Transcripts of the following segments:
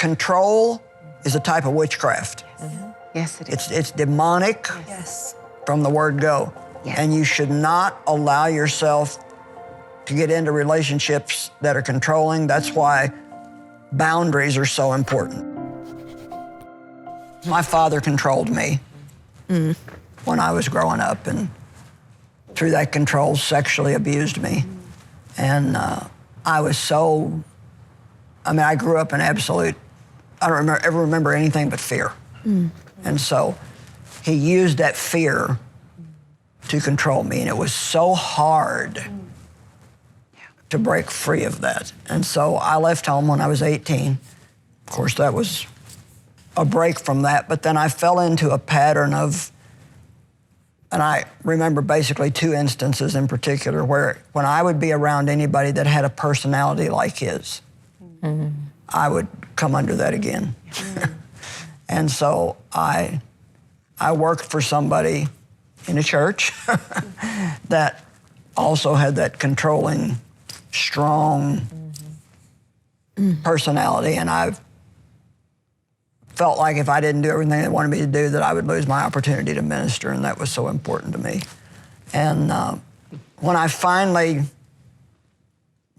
control is a type of witchcraft. Yes, it is. It's demonic Yes. from the word go. Yes. And you should not allow yourself to get into relationships that are controlling. That's why boundaries are so important. My father controlled me when I was growing up, and through that control sexually abused me. And I grew up in absolute, I don't ever remember anything but fear. And so he used that fear to control me, and it was so hard to break free of that. And so I left home when I was 18. Of course, that was a break from that, but then I fell into a pattern of, and I remember basically two instances in particular where when I would be around anybody that had a personality like his, I would come under that again. And so I worked for somebody in a church that also had that controlling, strong personality, and I felt like if I didn't do everything they wanted me to do, that I would lose my opportunity to minister, and that was so important to me. And when I finally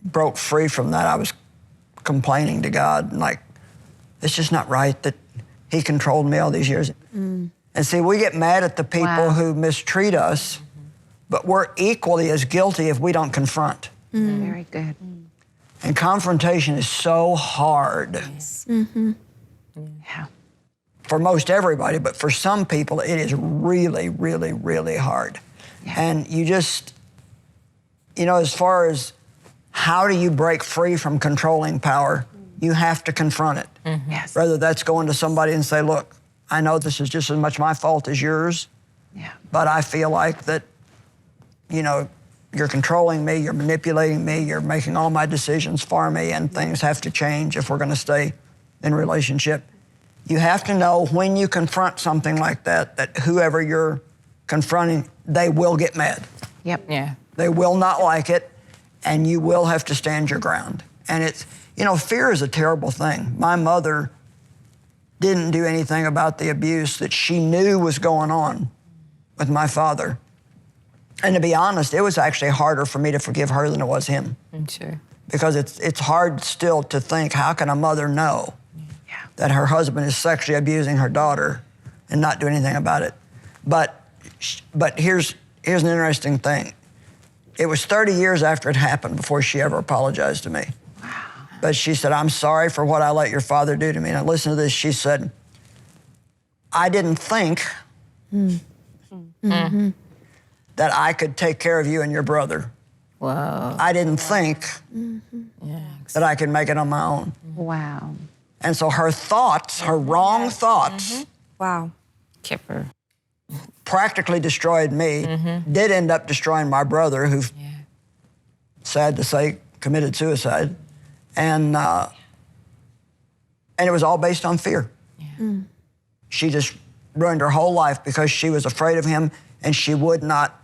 broke free from that, I was complaining to God, like, it's just not right that he controlled me all these years. And see, we get mad at the people who mistreat us, but we're equally as guilty if we don't confront. Very good. And confrontation is so hard. Yeah. For most everybody, but for some people, it is really, really, really hard. Yeah. And you just, as far as how do you break free from controlling power, you have to confront it. Yes. Whether that's going to somebody and say, look, I know this is just as much my fault as yours, but I feel like that, you're controlling me, you're manipulating me, you're making all my decisions for me, and things have to change if we're going to stay in relationship. You have to know when you confront something like that, that whoever you're confronting, they will get mad. Yep. Yeah. They will not like it, and you will have to stand your ground. And it's, fear is a terrible thing. My mother didn't do anything about the abuse that she knew was going on with my father. And to be honest, it was actually harder for me to forgive her than it was him. I'm sure. Because it's hard still to think, how can a mother know that her husband is sexually abusing her daughter and not do anything about it? But here's an interesting thing. It was 30 years after it happened before she ever apologized to me. Wow. But she said, I'm sorry for what I let your father do to me. And listen to this, she said, I didn't think that I could take care of you and your brother. Wow. I didn't think that I could make it on my own. Wow. And so her thoughts, her wrong thoughts, Wow. Kipper. practically destroyed me, did end up destroying my brother, who, sad to say, committed suicide. And it was all based on fear. She just ruined her whole life because she was afraid of him and she would not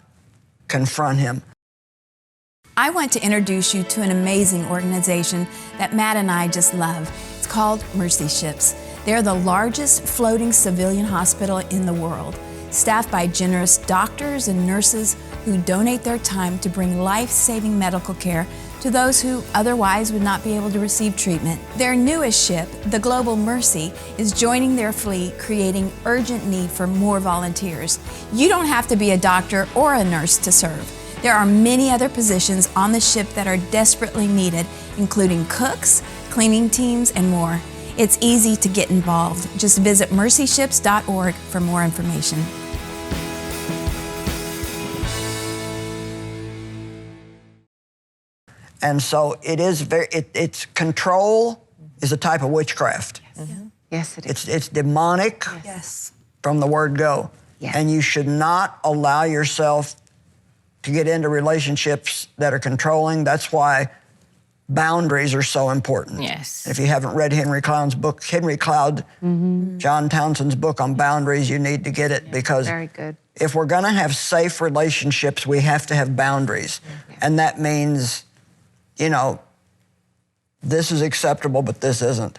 confront him. I want to introduce you to an amazing organization that Matt and I just love. It's called Mercy Ships. They're the largest floating civilian hospital in the world, staffed by generous doctors and nurses who donate their time to bring life-saving medical care to those who otherwise would not be able to receive treatment. Their newest ship, the Global Mercy, is joining their fleet, creating urgent need for more volunteers. You don't have to be a doctor or a nurse to serve. There are many other positions on the ship that are desperately needed, including cooks, cleaning teams, and more. It's easy to get involved. Just visit mercyships.org for more information. And so it is it's control is a type of witchcraft. Yes, it is. It's demonic Yes. from the word go. Yes. And you should not allow yourself to get into relationships that are controlling. That's why boundaries are so important. Yes. If you haven't read Henry Cloud's book, John Townsend's book on boundaries, you need to get it, because Very good. if we're gonna have safe relationships, we have to have boundaries. And that means, this is acceptable, but this isn't.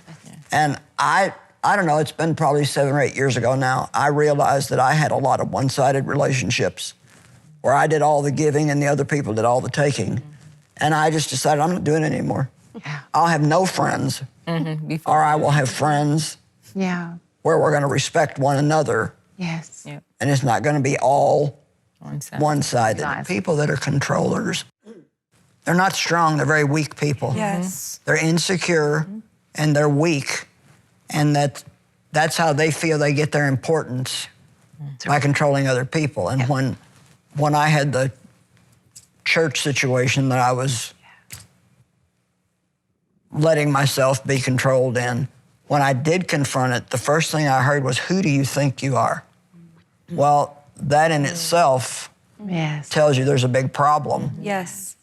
And I don't know, it's been probably 7 or 8 years ago now, I realized that I had a lot of one-sided relationships where I did all the giving and the other people did all the taking. And I just decided I'm not doing it anymore. Yeah. I'll have no friends, or I will have friends Yeah. where we're going to respect one another. Yes. Yep. And it's not going to be all One-sided. one-sided. Right. People that are controllers, they're not strong, they're very weak people. Yes. They're insecure and they're weak, and that's how they feel they get their importance, by controlling other people. And when I had the church situation that I was letting myself be controlled in, when I did confront it, the first thing I heard was, "Who do you think you are?" Well, that in itself Yes. tells you there's a big problem, Yes.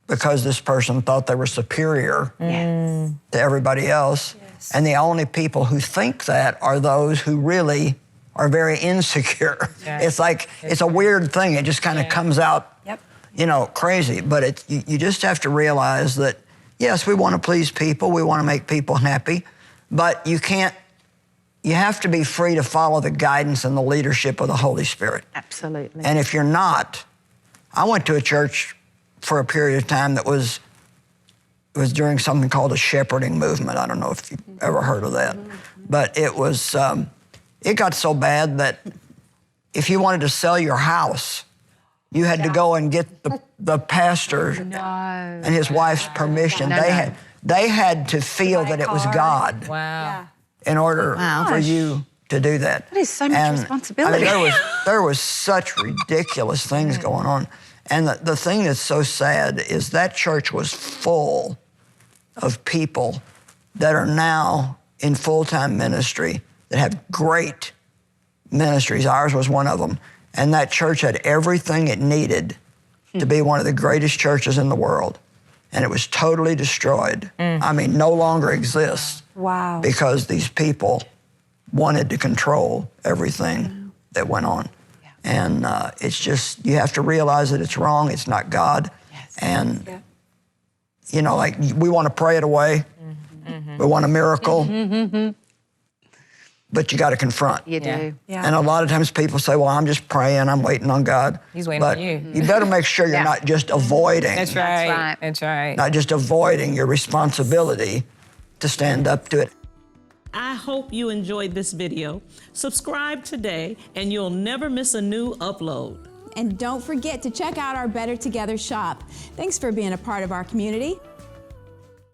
because this person thought they were superior Yes. to everybody else. Yes. And the only people who think that are those who really are very insecure. Yeah. It's like, it's a weird thing. It just kind of comes out, Yep. crazy. But you just have to realize that, yes, we want to please people. We want to make people happy. But you have to be free to follow the guidance and the leadership of the Holy Spirit. Absolutely. And if you're not, I went to a church for a period of time that was during something called a shepherding movement. I don't know if you've ever heard of that. But it was, it got so bad that if you wanted to sell your house, you had to go and get the pastor and his wife's permission. They had to feel that it was God Wow. Yeah. in order for you to do that. That is so much responsibility. I mean, there was such ridiculous things going on. And the thing that's so sad is that church was full of people that are now in full-time ministry that have great ministries. Ours was one of them. And that church had everything it needed to be one of the greatest churches in the world. And it was totally destroyed. I mean, no longer exists. Wow. Because these people wanted to control everything that went on. And it's just, you have to realize that it's wrong, it's not God. Yes. And, like, we want to pray it away. We want a miracle. But you got to confront. You do. Yeah. And a lot of times people say, well, I'm just praying, I'm waiting on God. He's waiting but on you. You better make sure you're not just avoiding. That's right. right. That's right. Not just avoiding your responsibility to stand up to it. I hope you enjoyed this video. Subscribe today and you'll never miss a new upload. And don't forget to check out our Better Together shop. Thanks for being a part of our community.